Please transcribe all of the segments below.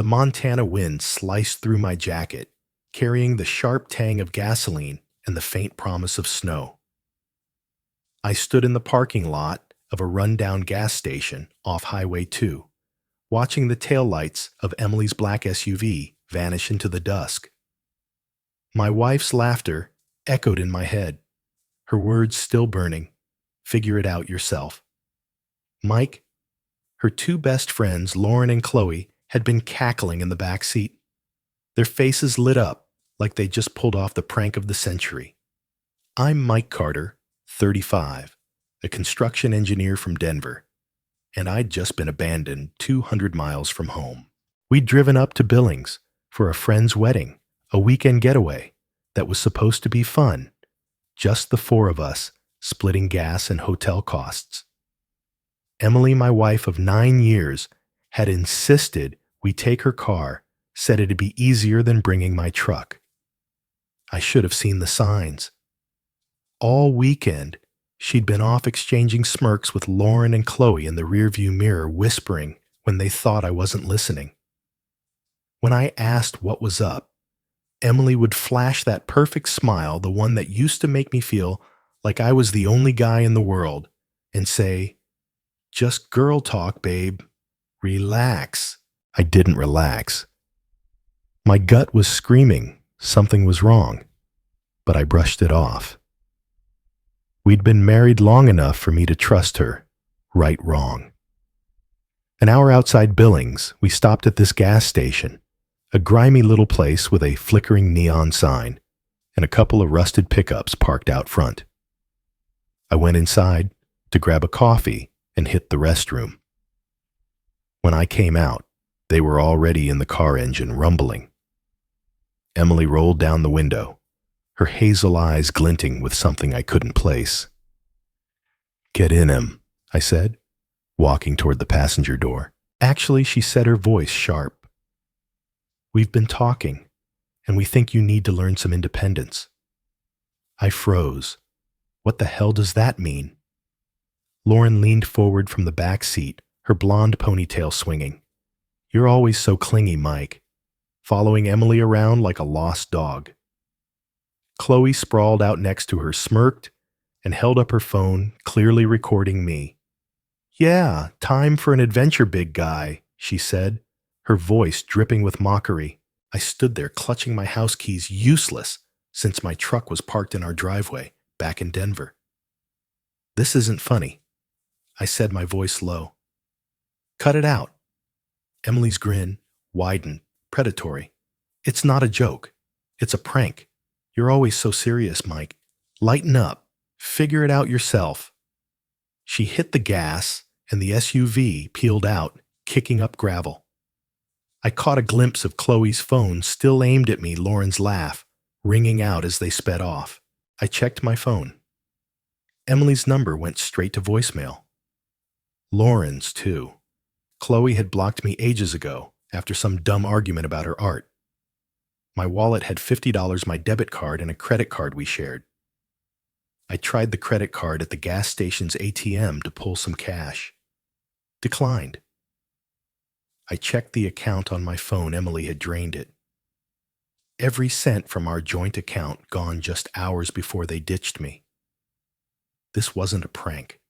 The Montana wind sliced through my jacket, carrying the sharp tang of gasoline and the faint promise of snow. I stood in the parking lot of a rundown gas station off Highway 2, watching the taillights of Emily's black SUV vanish into the dusk. My wife's laughter echoed in my head, her words still burning. Figure it out yourself. Mike, her two best friends, Lauren and Chloe, had been cackling in the back seat. Their faces lit up like they just pulled off the prank of the century. I'm Mike Carter, 35, a construction engineer from Denver, and I'd just been abandoned 200 miles from home. We'd driven up to Billings for a friend's wedding, a weekend getaway that was supposed to be fun, just the four of us splitting gas and hotel costs. Emily, my wife of 9 years, had insisted we take her car, said it'd be easier than bringing my truck. I should have seen the signs. All weekend, she'd been off exchanging smirks with Lauren and Chloe in the rearview mirror, whispering when they thought I wasn't listening. When I asked what was up, Emily would flash that perfect smile, the one that used to make me feel like I was the only guy in the world, and say, "Just girl talk, babe. Relax." I didn't relax. My gut was screaming something was wrong, but I brushed it off. We'd been married long enough for me to trust her, right wrong. An hour outside Billings, we stopped at this gas station, a grimy little place with a flickering neon sign and a couple of rusted pickups parked out front. I went inside to grab a coffee and hit the restroom. When I came out, they were already in the car engine, rumbling. Emily rolled down the window, her hazel eyes glinting with something I couldn't place. "Get in, Em," I said, walking toward the passenger door. Actually, she said, her voice sharp. "We've been talking, and we think you need to learn some independence." I froze. What the hell does that mean? Lauren leaned forward from the back seat, her blonde ponytail swinging. "You're always so clingy, Mike," following Emily around like a lost dog. Chloe sprawled out next to her, smirked, and held up her phone, clearly recording me. "Yeah, time for an adventure, big guy," she said, her voice dripping with mockery. I stood there clutching my house keys, useless since my truck was parked in our driveway back in Denver. "This isn't funny," I said, my voice low. "Cut it out." Emily's grin widened, predatory. "It's not a joke. It's a prank. You're always so serious, Mike. Lighten up. Figure it out yourself." She hit the gas, and the SUV peeled out, kicking up gravel. I caught a glimpse of Chloe's phone still aimed at me, Lauren's laugh ringing out as they sped off. I checked my phone. Emily's number went straight to voicemail. Lauren's, too. Chloe had blocked me ages ago after some dumb argument about her art. My wallet had $50, my debit card, and a credit card we shared. I tried the credit card at the gas station's ATM to pull some cash. Declined. I checked the account on my phone. Emily had drained it. Every cent from our joint account gone just hours before they ditched me. This wasn't a prank.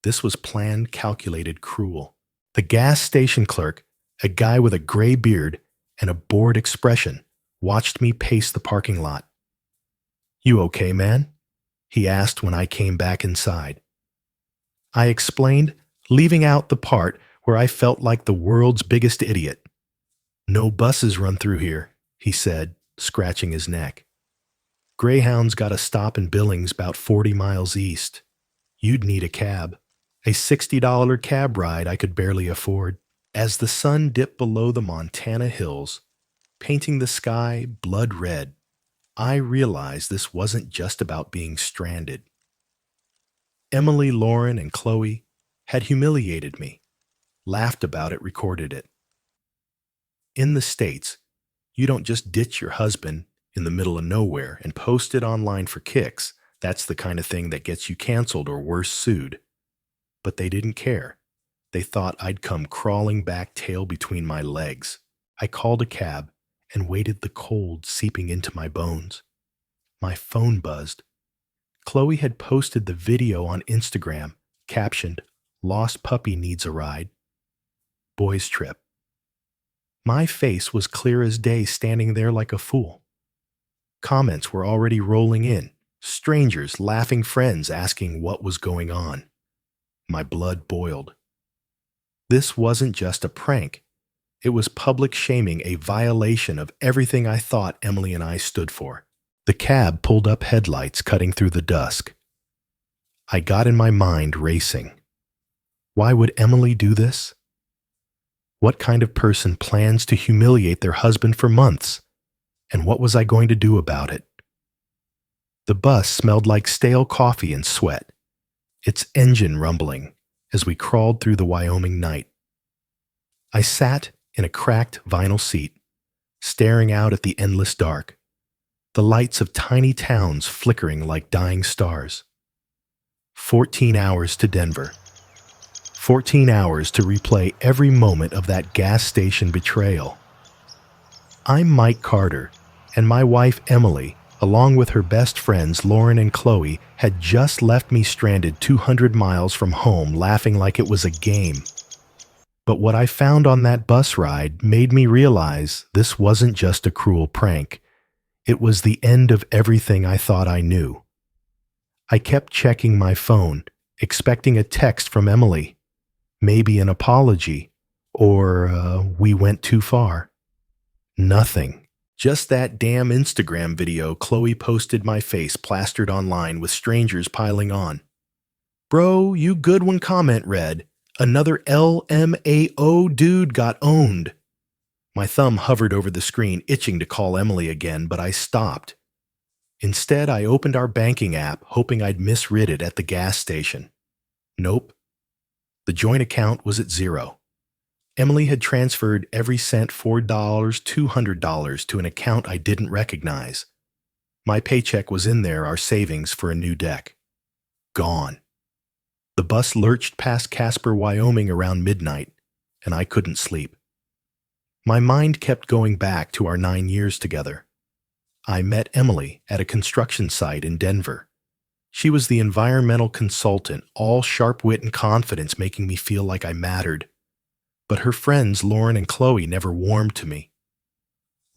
This was planned, calculated, cruel. The gas station clerk, a guy with a gray beard and a bored expression, watched me pace the parking lot. "You okay, man?" he asked when I came back inside. I explained, leaving out the part where I felt like the world's biggest idiot. "No buses run through here," he said, scratching his neck. "Greyhound's got a stop in Billings about 40 miles east. You'd need a cab. A $60 cab ride I could barely afford." As the sun dipped below the Montana hills, painting the sky blood red, I realized this wasn't just about being stranded. Emily, Lauren, and Chloe had humiliated me, laughed about it, recorded it. In the States, you don't just ditch your husband in the middle of nowhere and post it online for kicks. That's the kind of thing that gets you canceled or worse, sued. But they didn't care. They thought I'd come crawling back, tail between my legs. I called a cab and waited, the cold seeping into my bones. My phone buzzed. Chloe had posted the video on Instagram, captioned, "Lost puppy needs a ride. Boys trip." My face was clear as day, standing there like a fool. Comments were already rolling in, strangers laughing, friends asking what was going on. My blood boiled. This wasn't just a prank. It was public shaming, a violation of everything I thought Emily and I stood for. The cab pulled up, headlights cutting through the dusk. I got in my mind racing. Why would Emily do this? What kind of person plans to humiliate their husband for months? And what was I going to do about it? The bus smelled like stale coffee and sweat, its engine rumbling as we crawled through the Wyoming night. I sat in a cracked vinyl seat, staring out at the endless dark, the lights of tiny towns flickering like dying stars. 14 hours to Denver. 14 hours to replay every moment of that gas station betrayal. I'm Mike Carter, and my wife Emily, along with her best friends Lauren and Chloe, had just left me stranded 200 miles from home, laughing like it was a game. But what I found on that bus ride made me realize this wasn't just a cruel prank. It was the end of everything I thought I knew. I kept checking my phone, expecting a text from Emily, maybe an apology, or we went too far. Nothing. Just that damn Instagram video Chloe posted, my face plastered online with strangers piling on. "Bro, you good one," comment read. "Another LMAO dude got owned." My thumb hovered over the screen, itching to call Emily again, but I stopped. Instead, I opened our banking app, hoping I'd misread it at the gas station. Nope. The joint account was at zero. Emily had transferred every cent, $4, $200, to an account I didn't recognize. My paycheck was in there, our savings for a new deck. Gone. The bus lurched past Casper, Wyoming around midnight, and I couldn't sleep. My mind kept going back to our 9 years together. I met Emily at a construction site in Denver. She was the environmental consultant, all sharp wit and confidence, making me feel like I mattered. But her friends Lauren and Chloe never warmed to me.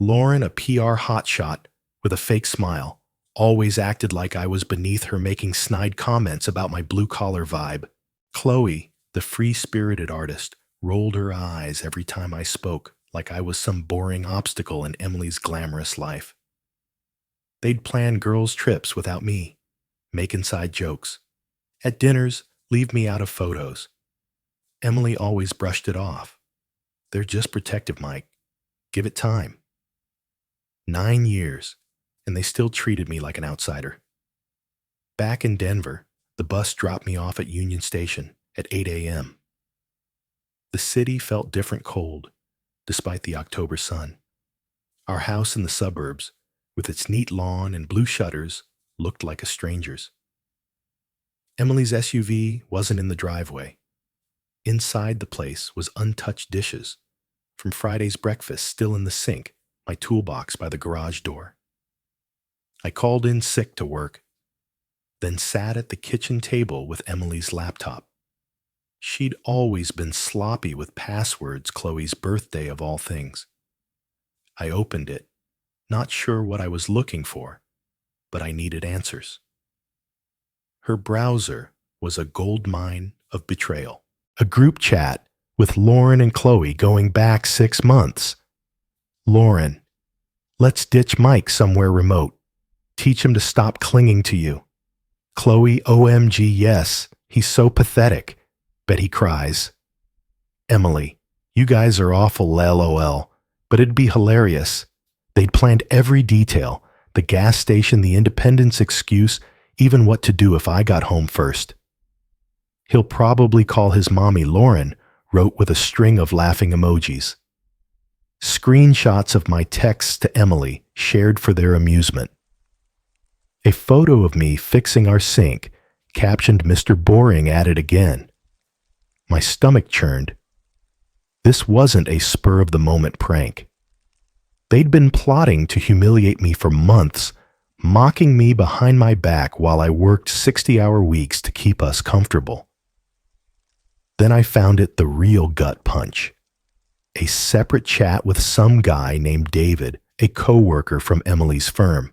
Lauren, a PR hotshot with a fake smile, always acted like I was beneath her, making snide comments about my blue-collar vibe. Chloe, the free-spirited artist, rolled her eyes every time I spoke, like I was some boring obstacle in Emily's glamorous life. They'd plan girls' trips without me, make inside jokes. At dinners, leave me out of photos. Emily always brushed it off. "They're just protective, Mike. Give it time." 9 years, and they still treated me like an outsider. Back in Denver, the bus dropped me off at Union Station at 8 a.m. The city felt different, cold, despite the October sun. Our house in the suburbs, with its neat lawn and blue shutters, looked like a stranger's. Emily's SUV wasn't in the driveway. Inside the place was untouched dishes from Friday's breakfast still in the sink, my toolbox by the garage door. I called in sick to work, then sat at the kitchen table with Emily's laptop. She'd always been sloppy with passwords, Chloe's birthday of all things. I opened it, not sure what I was looking for, but I needed answers. Her browser was a gold mine of betrayal. A group chat with Lauren and Chloe going back 6 months. Lauren: "Let's ditch Mike somewhere remote. Teach him to stop clinging to you." Chloe: "OMG, yes. He's so pathetic. Bet he cries." Emily: "You guys are awful, LOL. But it'd be hilarious. They'd planned every detail. The gas station, the independence excuse, even what to do if I got home first. He'll probably call his mommy Lauren," wrote with a string of laughing emojis. Screenshots of my texts to Emily, shared for their amusement. A photo of me fixing our sink, captioned "Mr. Boring at it again." My stomach churned. This wasn't a spur-of-the-moment prank. They'd been plotting to humiliate me for months, mocking me behind my back while I worked 60-hour weeks to keep us comfortable. Then I found it the real gut punch. A separate chat with some guy named David, a coworker from Emily's firm.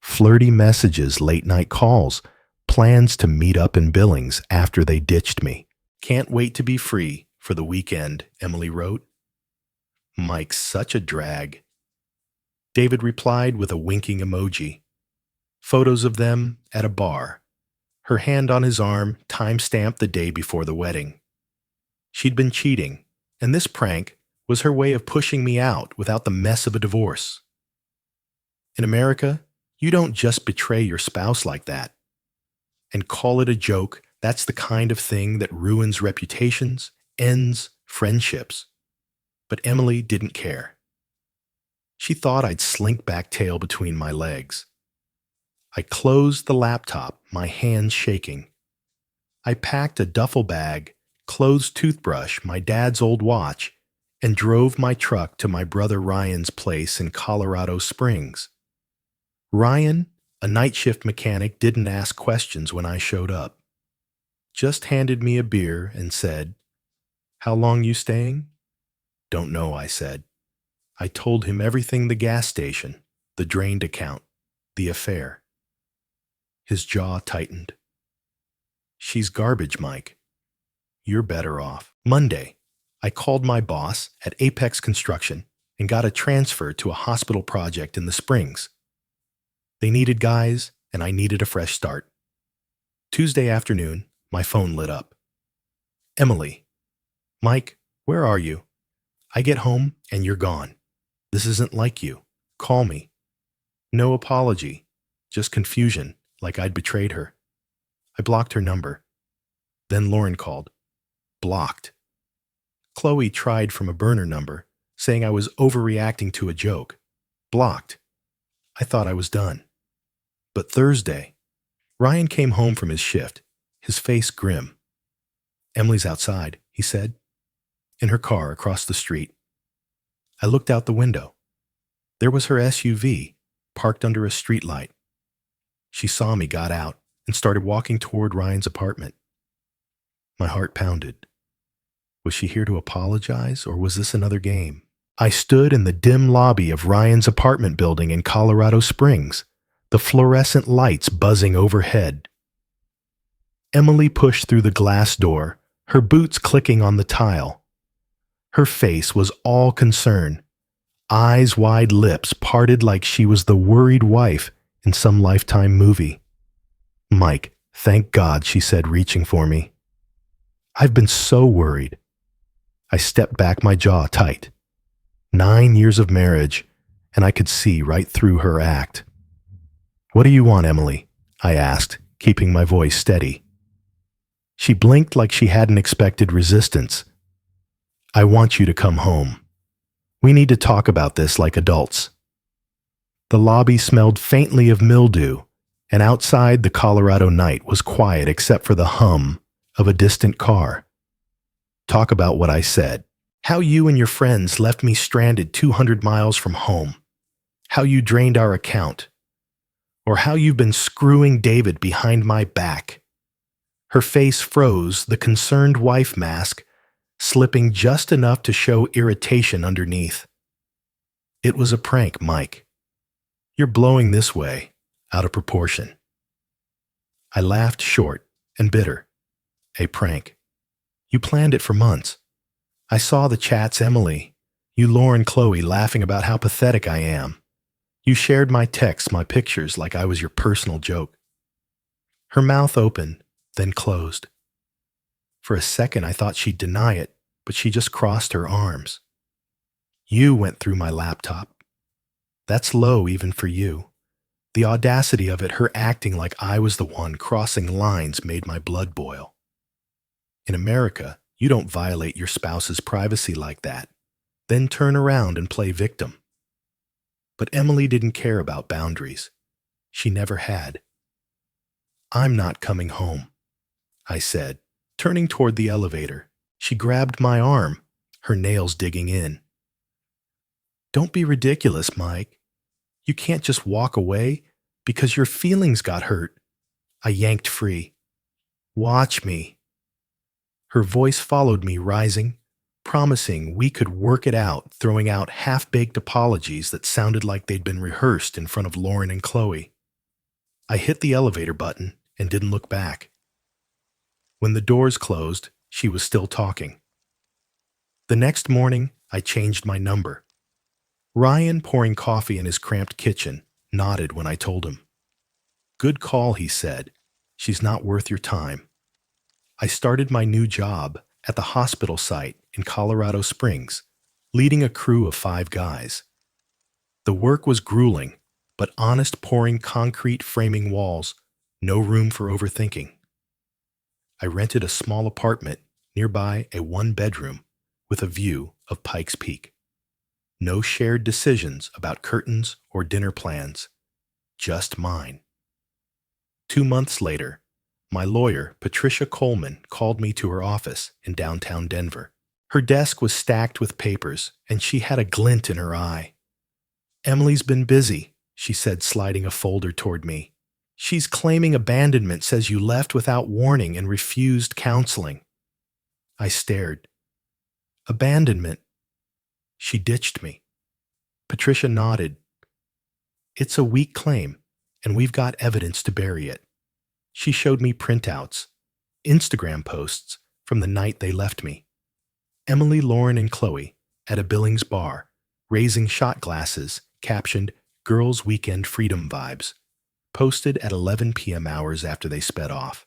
Flirty messages, late-night calls, plans to meet up in Billings after they ditched me. "Can't wait to be free for the weekend," Emily wrote. "Mike's such a drag." David replied with a winking emoji. Photos of them at a bar. Her hand on his arm, time-stamped the day before the wedding. She'd been cheating, and this prank was her way of pushing me out without the mess of a divorce. In America, you don't just betray your spouse like that. And call it a joke, that's the kind of thing that ruins reputations, ends friendships. But Emily didn't care. She thought I'd slink back tail between my legs. I closed the laptop, my hands shaking. I packed a duffel bag, closed toothbrush, my dad's old watch, and drove my truck to my brother Ryan's place in Colorado Springs. Ryan, a night shift mechanic, didn't ask questions when I showed up. Just handed me a beer and said, "How long you staying?" "Don't know," I said. I told him everything: the gas station, the drained account, the affair. His jaw tightened. "She's garbage, Mike. You're better off." Monday, I called my boss at Apex Construction and got a transfer to a hospital project in the Springs. They needed guys, and I needed a fresh start. Tuesday afternoon, my phone lit up. "Emily." "Mike, where are you? I get home and you're gone. This isn't like you. Call me." No apology, just confusion, like I'd betrayed her. I blocked her number. Then Lauren called. Blocked. Chloe tried from a burner number, saying I was overreacting to a joke. Blocked. I thought I was done. But Thursday, Ryan came home from his shift, his face grim. "Emily's outside," he said, "in her car across the street." I looked out the window. There was her SUV, parked under a streetlight. She saw me, got out, and started walking toward Ryan's apartment. My heart pounded. Was she here to apologize, or was this another game? I stood in the dim lobby of Ryan's apartment building in Colorado Springs, the fluorescent lights buzzing overhead. Emily pushed through the glass door, her boots clicking on the tile. Her face was all concern, eyes wide, lips parted like she was the worried wife in some Lifetime movie. "Mike, thank God," she said, reaching for me. "I've been so worried." I stepped back, my jaw tight. 9 years of marriage, and I could see right through her act. "What do you want, Emily?" I asked, keeping my voice steady. She blinked like she hadn't expected resistance. "I want you to come home. We need to talk about this like adults." The lobby smelled faintly of mildew, and outside the Colorado night was quiet except for the hum of a distant car. Talk about what I said. How you and your friends left me stranded 200 miles from home. How you drained our account. Or how you've been screwing David behind my back. Her face froze, the concerned wife mask slipping just enough to show irritation underneath. "It was a prank, Mike. You're blowing this way, out of proportion." I laughed, short and bitter. "A prank. You planned it for months. I saw the chats, Emily. You, Lauren, Chloe laughing about how pathetic I am. You shared my texts, my pictures, like I was your personal joke." Her mouth opened, then closed. For a second, I thought she'd deny it, but she just crossed her arms. "You went through my laptop. That's low even for you." The audacity of it, her acting like I was the one crossing lines, made my blood boil. In America, you don't violate your spouse's privacy like that, then turn around and play victim. But Emily didn't care about boundaries. She never had. "I'm not coming home," I said, turning toward the elevator. She grabbed my arm, her nails digging in. Don't be ridiculous, Mike. You can't just walk away because your feelings got hurt. I yanked free. Watch me. Her voice followed me, rising, promising we could work it out, throwing out half-baked apologies that sounded like they'd been rehearsed in front of Lauren and Chloe. I hit the elevator button and didn't look back. When the doors closed, she was still talking. The next morning, I changed my number. Ryan, pouring coffee in his cramped kitchen, nodded when I told him. Good call, he said. She's not worth your time. I started my new job at the hospital site in Colorado Springs, leading a crew of 5 guys. The work was grueling, but honest, pouring concrete framing walls, no room for overthinking. I rented a small apartment nearby, a 1-bedroom with a view of Pikes Peak. No shared decisions about curtains or dinner plans, just mine. 2 months later, my lawyer, Patricia Coleman, called me to her office in downtown Denver. Her desk was stacked with papers, and she had a glint in her eye. Emily's been busy, she said, sliding a folder toward me. She's claiming abandonment, says you left without warning and refused counseling. I stared. Abandonment? She ditched me. Patricia nodded. It's a weak claim, and we've got evidence to bury it. She showed me printouts, Instagram posts from the night they left me. Emily, Lauren, and Chloe at a Billings bar, raising shot glasses, captioned Girls' Weekend Freedom Vibes, posted at 11 p.m. hours after they sped off.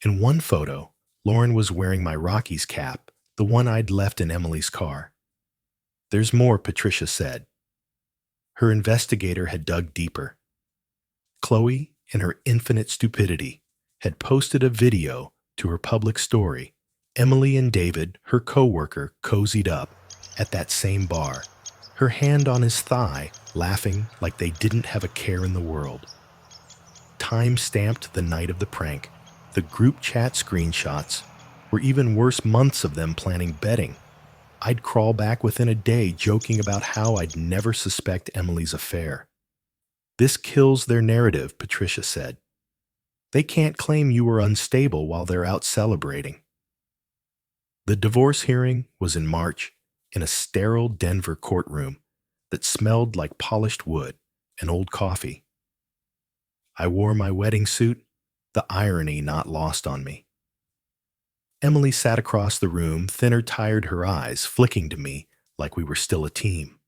In one photo, Lauren was wearing my Rockies cap, the one I'd left in Emily's car. There's more, Patricia said. Her investigator had dug deeper. Chloe, in her infinite stupidity, had posted a video to her public story. Emily and David, her co-worker, cozied up at that same bar, her hand on his thigh, laughing like they didn't have a care in the world. Time-stamped the night of the prank, the group chat screenshots were even worse, months of them planning betting. I'd crawl back within a day joking about how I'd never suspect Emily's affair. This kills their narrative, Patricia said. They can't claim you were unstable while they're out celebrating. The divorce hearing was in March in a sterile Denver courtroom that smelled like polished wood and old coffee. I wore my wedding suit, the irony not lost on me. Emily sat across the room, thinner, tired, her eyes flicking to me like we were still a team.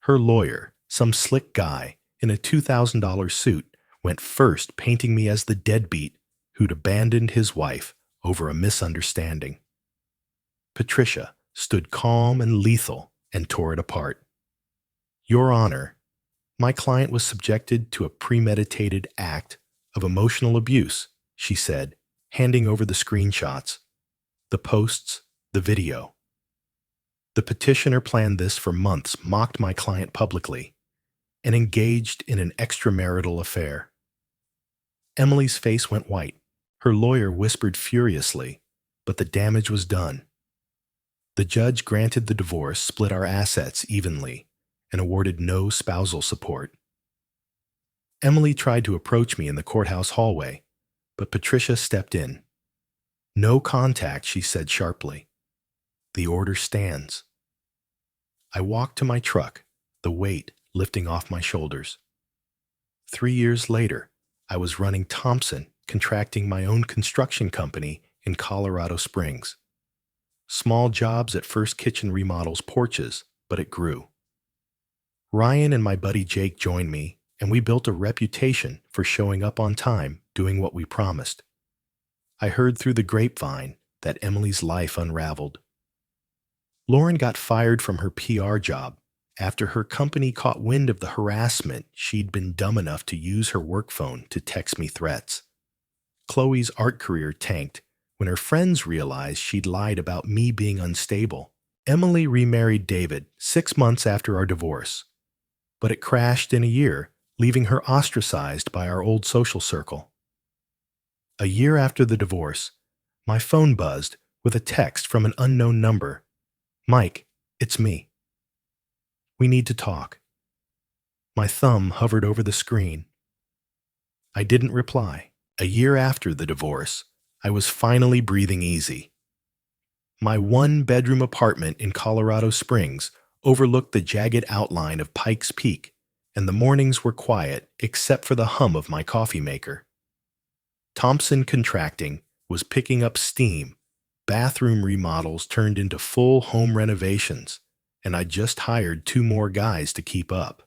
Her lawyer, some slick guy in a $2,000 suit, went first, painting me as the deadbeat who'd abandoned his wife over a misunderstanding. Patricia stood calm and lethal and tore it apart. Your Honor, my client was subjected to a premeditated act of emotional abuse, she said, handing over the screenshots, the posts, the video. The petitioner planned this for months, mocked my client publicly, and engaged in an extramarital affair. Emily's face went white. Her lawyer whispered furiously, but the damage was done. The judge granted the divorce, split our assets evenly, and awarded no spousal support. Emily tried to approach me in the courthouse hallway, but Patricia stepped in. No contact, she said sharply. The order stands. I walked to my truck, the weight lifting off my shoulders. 3 years later, I was running Thompson, contracting my own construction company in Colorado Springs. Small jobs at first, kitchen remodels, porches, but it grew. Ryan and my buddy Jake joined me, and we built a reputation for showing up on time, doing what we promised. I heard through the grapevine that Emily's life unraveled. Lauren got fired from her PR job after her company caught wind of the harassment. She'd been dumb enough to use her work phone to text me threats. Chloe's art career tanked when her friends realized she'd lied about me being unstable. Emily remarried David 6 months after our divorce, but it crashed in a year, leaving her ostracized by our old social circle. A year after the divorce, my phone buzzed with a text from an unknown number. Mike, it's me. We need to talk. My thumb hovered over the screen. I didn't reply. A year after the divorce, I was finally breathing easy. My one-bedroom apartment in Colorado Springs overlooked the jagged outline of Pikes Peak, and the mornings were quiet except for the hum of my coffee maker. Thompson Contracting was picking up steam. Bathroom remodels turned into full home renovations, and I just hired 2 more guys to keep up.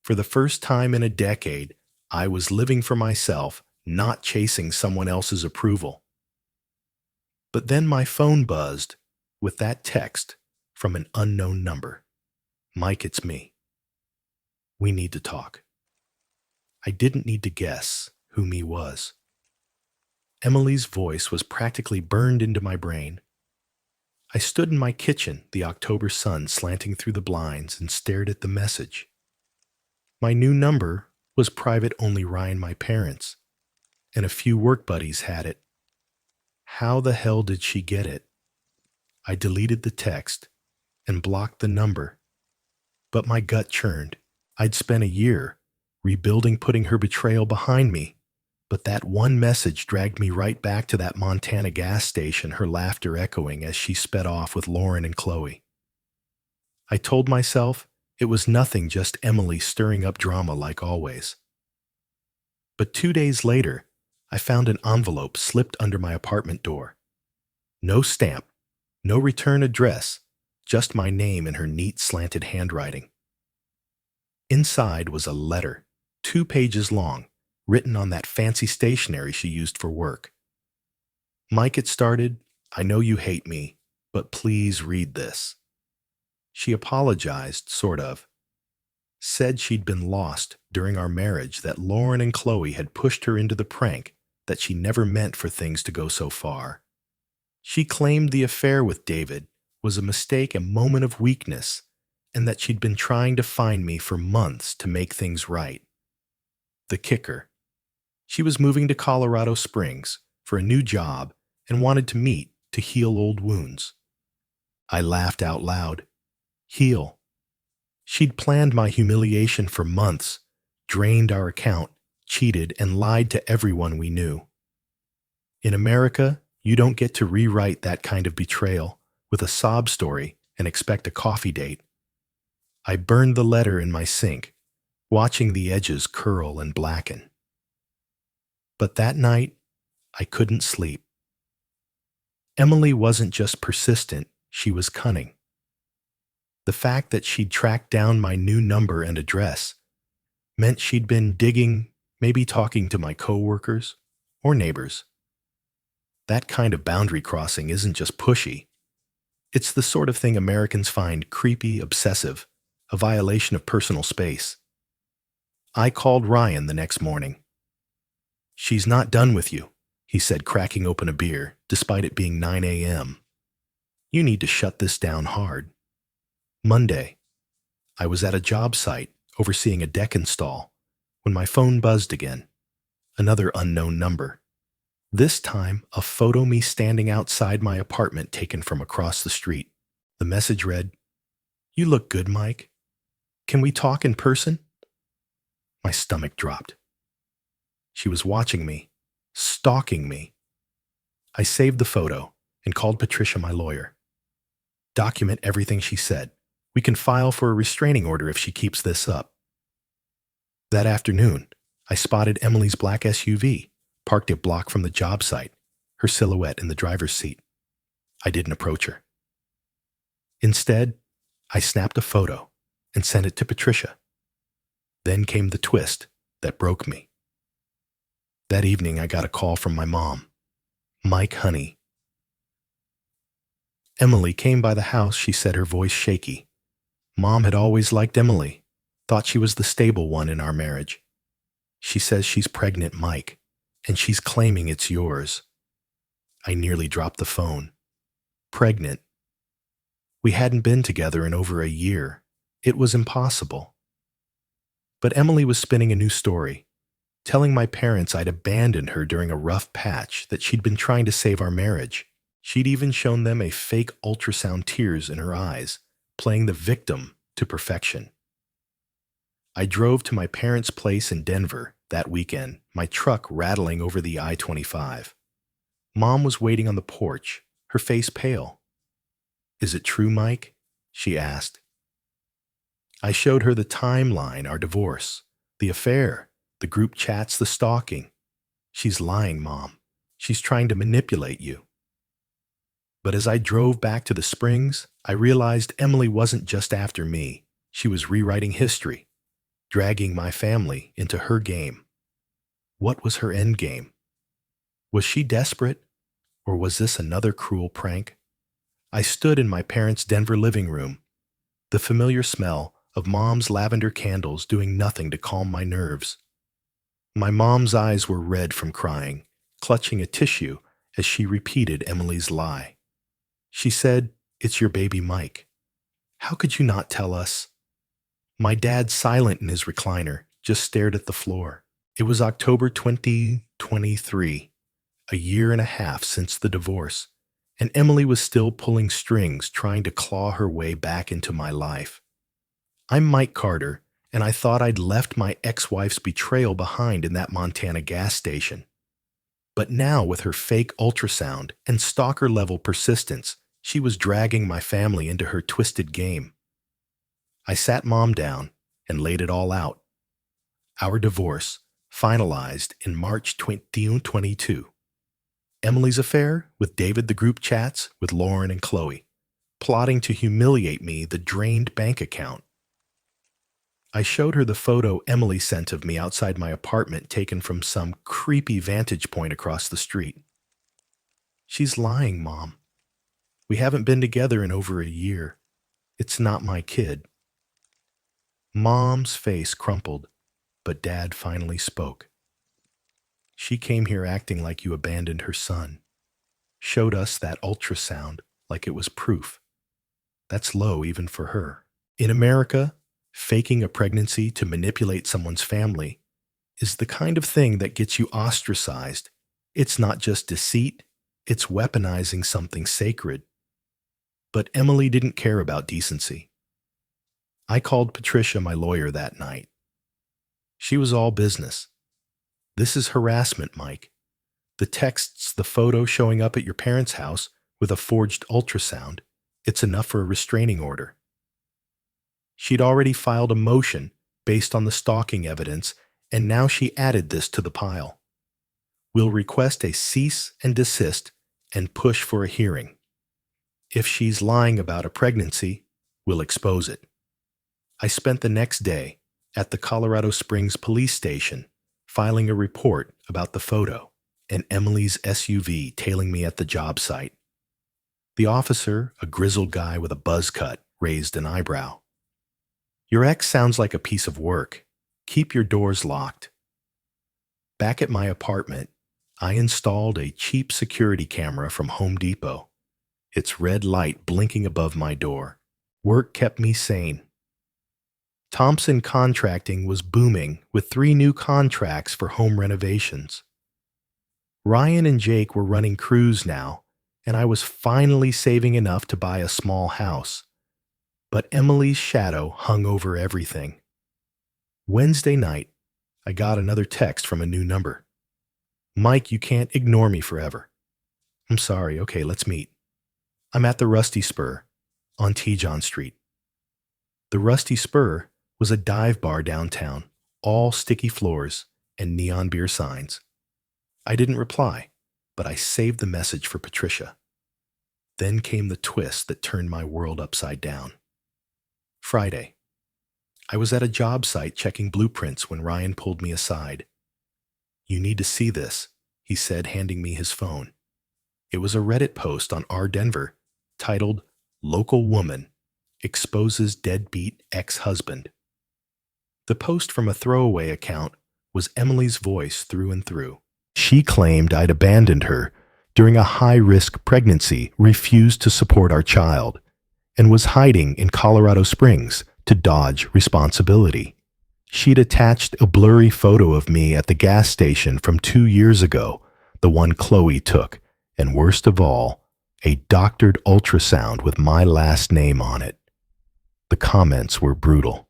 For the first time in a decade, I was living for myself, not chasing someone else's approval. But then my phone buzzed with that text from an unknown number. Mike, it's me. We need to talk. I didn't need to guess who me was. Emily's voice was practically burned into my brain. I stood in my kitchen, the October sun slanting through the blinds, and stared at the message. My new number was private only Ryan, my parents, and a few work buddies had it. How the hell did she get it? I deleted the text and blocked the number. But my gut churned. I'd spent a year rebuilding, putting her betrayal behind me. But that one message dragged me right back to that Montana gas station, her laughter echoing as she sped off with Lauren and Chloe. I told myself it was nothing, just Emily stirring up drama like always. But 2 days later, I found an envelope slipped under my apartment door. No stamp, no return address, just my name in her neat slanted handwriting. Inside was a letter, 2 pages long, written on that fancy stationery she used for work. Mike, it started, I know you hate me, but please read this. She apologized, sort of. Said she'd been lost during our marriage, that Lauren and Chloe had pushed her into the prank, that she never meant for things to go so far. She claimed the affair with David was a mistake, a moment of weakness, and that she'd been trying to find me for months to make things right. The kicker. She was moving to Colorado Springs for a new job and wanted to meet to heal old wounds. I laughed out loud. Heal. She'd planned my humiliation for months, drained our account, cheated, and lied to everyone we knew. In America, you don't get to rewrite that kind of betrayal with a sob story and expect a coffee date. I burned the letter in my sink, watching the edges curl and blacken. But that night, I couldn't sleep. Emily wasn't just persistent, she was cunning. The fact that she'd tracked down my new number and address meant she'd been digging, maybe talking to my coworkers or neighbors. That kind of boundary crossing isn't just pushy. It's the sort of thing Americans find creepy, obsessive, a violation of personal space. I called Ryan the next morning. She's not done with you, he said, cracking open a beer, despite it being 9 a.m. You need to shut this down hard. Monday, I was at a job site overseeing a deck install when my phone buzzed again. Another unknown number. This time, a photo of me standing outside my apartment taken from across the street. The message read, "You look good, Mike. Can we talk in person?" My stomach dropped. She was watching me, stalking me. I saved the photo and called Patricia, my lawyer. Document everything she said. We can file for a restraining order if she keeps this up. That afternoon, I spotted Emily's black SUV, parked a block from the job site, her silhouette in the driver's seat. I didn't approach her. Instead, I snapped a photo and sent it to Patricia. Then came the twist that broke me. That evening, I got a call from my mom. "Mike, honey." Emily came by the house, she said, her voice shaky. Mom had always liked Emily, thought she was the stable one in our marriage. She says she's pregnant, Mike, and she's claiming it's yours. I nearly dropped the phone. Pregnant. We hadn't been together in over a year. It was impossible. But Emily was spinning a new story, telling my parents I'd abandoned her during a rough patch, that she'd been trying to save our marriage. She'd even shown them a fake ultrasound, tears in her eyes, playing the victim to perfection. I drove to my parents' place in Denver that weekend, my truck rattling over the I-25. Mom was waiting on the porch, her face pale. "Is it true, Mike?" she asked. I showed her the timeline, our divorce, the affair, the group chats, the stalking. "She's lying, Mom. She's trying to manipulate you." But as I drove back to the Springs, I realized Emily wasn't just after me. She was rewriting history, dragging my family into her game. What was her end game? Was she desperate, or was this another cruel prank? I stood in my parents' Denver living room, the familiar smell of Mom's lavender candles doing nothing to calm my nerves. My mom's eyes were red from crying, clutching a tissue as she repeated Emily's lie. She said, "It's your baby Mike. How could you not tell us?" My dad, silent in his recliner, just stared at the floor. It was October 2023, a year and a half since the divorce, and Emily was still pulling strings, trying to claw her way back into my life. I'm Mike Carter, and I thought I'd left my ex-wife's betrayal behind in that Montana gas station. But now, with her fake ultrasound and stalker-level persistence, she was dragging my family into her twisted game. I sat Mom down and laid it all out. Our divorce, finalized in March 2022. Emily's affair with David, the group chats with Lauren and Chloe, plotting to humiliate me, the drained bank account. I showed her the photo Emily sent of me outside my apartment, taken from some creepy vantage point across the street. "She's lying, Mom. We haven't been together in over a year. It's not my kid." Mom's face crumpled, but Dad finally spoke. "She came here acting like you abandoned her son. Showed us that ultrasound like it was proof. That's low even for her. In America, faking a pregnancy to manipulate someone's family is the kind of thing that gets you ostracized. It's not just deceit, it's weaponizing something sacred." But Emily didn't care about decency. I called Patricia, my lawyer, that night. She was all business. "This is harassment, Mike. The texts, the photo showing up at your parents' house with a forged ultrasound, it's enough for a restraining order." She'd already filed a motion based on the stalking evidence, and now she added this to the pile. "We'll request a cease and desist and push for a hearing. If she's lying about a pregnancy, we'll expose it." I spent the next day at the Colorado Springs police station filing a report about the photo and Emily's SUV tailing me at the job site. The officer, a grizzled guy with a buzz cut, raised an eyebrow. "Your ex sounds like a piece of work. Keep your doors locked." Back at my apartment, I installed a cheap security camera from Home Depot, its red light blinking above my door. Work kept me sane. Thompson Contracting was booming with 3 new contracts for home renovations. Ryan and Jake were running crews now, and I was finally saving enough to buy a small house. But Emily's shadow hung over everything. Wednesday night, I got another text from a new number. "Mike, you can't ignore me forever." "I'm sorry. Okay, let's meet. I'm at the Rusty Spur on T. John Street." The Rusty Spur was a dive bar downtown, all sticky floors and neon beer signs. I didn't reply, but I saved the message for Patricia. Then came the twist that turned my world upside down. Friday. I was at a job site checking blueprints when Ryan pulled me aside. "You need to see this," he said, handing me his phone. It was a Reddit post on R Denver titled "Local Woman Exposes Deadbeat Ex-Husband." The post from a throwaway account was Emily's voice through and through. She claimed I'd abandoned her during a high-risk pregnancy, refused to support our child, and was hiding in Colorado Springs to dodge responsibility. She'd attached a blurry photo of me at the gas station from 2 years ago, the one Chloe took, and worst of all, a doctored ultrasound with my last name on it. The The comments were brutal.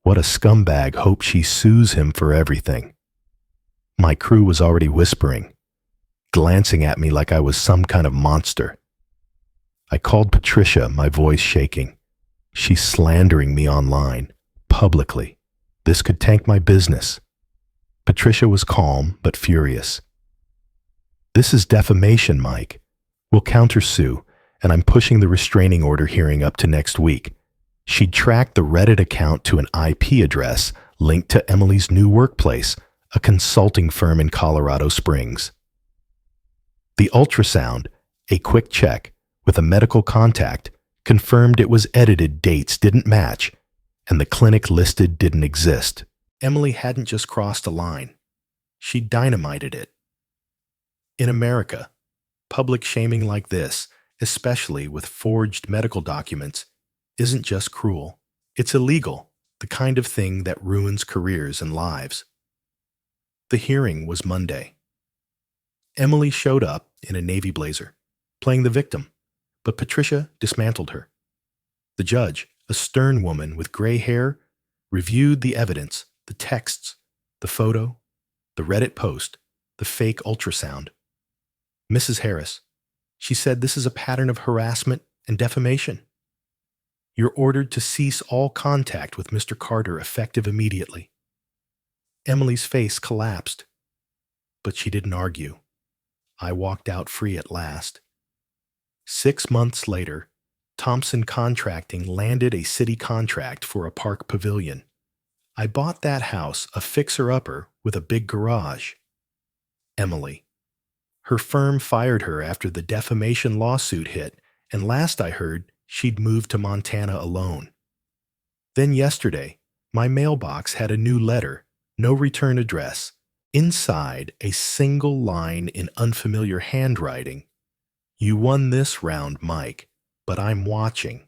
What a scumbag, hope she sues him for everything. My crew was already whispering, glancing at me like I was some kind of monster. I called Patricia, my voice shaking. She's slandering me online, publicly. This could tank my business. Patricia was calm but furious. This is defamation, Mike. We'll countersue, and I'm pushing the restraining order hearing up to next week. She'd tracked the Reddit account to an IP address linked to Emily's new workplace, a consulting firm in Colorado Springs. The ultrasound, a quick check with a medical contact, confirmed it was edited, dates didn't match, and the clinic listed didn't exist. Emily hadn't just crossed a line. She'd dynamited it. In America, public shaming like this, especially with forged medical documents, isn't just cruel. It's illegal, the kind of thing that ruins careers and lives. The hearing was Monday. Emily showed up in a navy blazer, playing the victim, but Patricia dismantled her. The judge, a stern woman with gray hair, reviewed the evidence, the texts, the photo, the Reddit post, the fake ultrasound. Mrs. Harris, she said, this is a pattern of harassment and defamation. You're ordered to cease all contact with Mr. Carter effective immediately. Emily's face collapsed, but she didn't argue. I walked out free at last. 6 months later, Thompson Contracting landed a city contract for a park pavilion. I bought that house, a fixer-upper with a big garage. Emily. Her firm fired her after the defamation lawsuit hit, and last I heard, she'd moved to Montana alone. Then yesterday, my mailbox had a new letter, no return address. Inside, a single line in unfamiliar handwriting. You won this round, Mike, but I'm watching.